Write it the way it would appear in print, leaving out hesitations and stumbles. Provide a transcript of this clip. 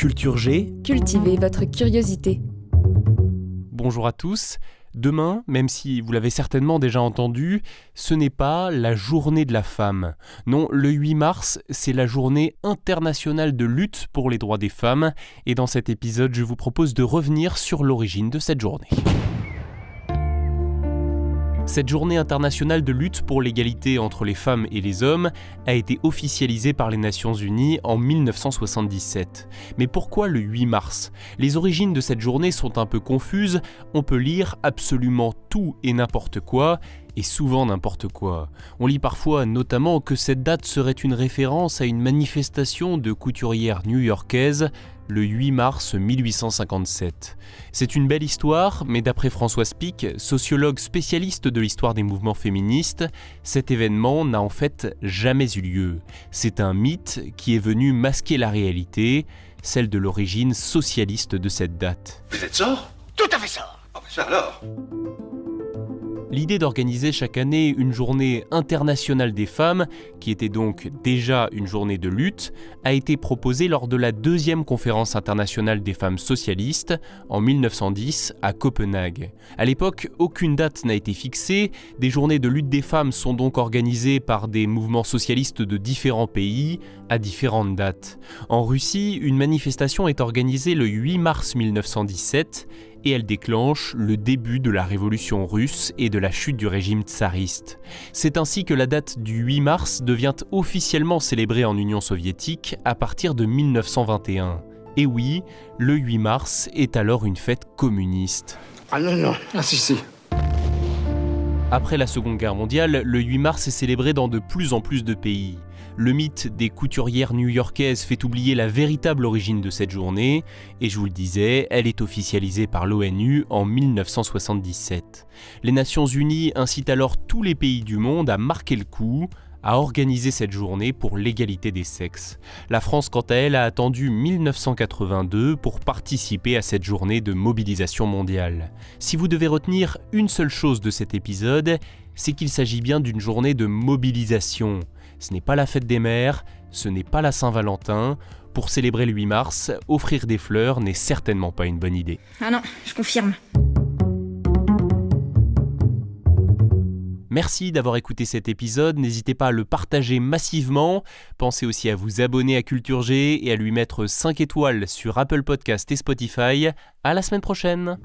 Culture G. Cultivez votre curiosité. Bonjour à tous. Demain, même si vous l'avez certainement déjà entendu, ce n'est pas la journée de la femme. Non, le 8 mars, c'est la journée internationale de lutte pour les droits des femmes. Et dans cet épisode, je vous propose de revenir sur l'origine de cette journée. Cette journée internationale de lutte pour l'égalité entre les femmes et les hommes a été officialisée par les Nations Unies en 1977. Mais pourquoi le 8 mars ? Les origines de cette journée sont un peu confuses, on peut lire absolument tout et n'importe quoi, et souvent n'importe quoi. On lit parfois notamment que cette date serait une référence à une manifestation de couturières new-yorkaises le 8 mars 1857. C'est une belle histoire, mais d'après Françoise Pic, sociologue spécialiste de l'histoire des mouvements féministes, cet événement n'a en fait jamais eu lieu. C'est un mythe qui est venu masquer la réalité, celle de l'origine socialiste de cette date. Vous êtes sort ? Tout à fait ça. Ah bah ça alors. L'idée d'organiser chaque année une journée internationale des femmes, qui était donc déjà une journée de lutte, a été proposée lors de la deuxième conférence internationale des femmes socialistes en 1910 à Copenhague. À l'époque, aucune date n'a été fixée, des journées de lutte des femmes sont donc organisées par des mouvements socialistes de différents pays à différentes dates. En Russie, une manifestation est organisée le 8 mars 1917 et elle déclenche le début de la révolution russe et de la chute du régime tsariste. C'est ainsi que la date du 8 mars devient officiellement célébrée en Union soviétique à partir de 1921. Et oui, le 8 mars est alors une fête communiste. Ah non, si. Après la Seconde Guerre mondiale, le 8 mars est célébré dans de plus en plus de pays. Le mythe des couturières new-yorkaises fait oublier la véritable origine de cette journée, et je vous le disais, elle est officialisée par l'ONU en 1977. Les Nations Unies incitent alors tous les pays du monde à marquer le coup, à organiser cette journée pour l'égalité des sexes. La France, quant à elle, a attendu 1982 pour participer à cette journée de mobilisation mondiale. Si vous devez retenir une seule chose de cet épisode, c'est qu'il s'agit bien d'une journée de mobilisation. Ce n'est pas la fête des mères, ce n'est pas la Saint-Valentin. Pour célébrer le 8 mars, offrir des fleurs n'est certainement pas une bonne idée. Ah non, je confirme. Merci d'avoir écouté cet épisode, n'hésitez pas à le partager massivement. Pensez aussi à vous abonner à Culture G et à lui mettre 5 étoiles sur Apple Podcast et Spotify. À la semaine prochaine.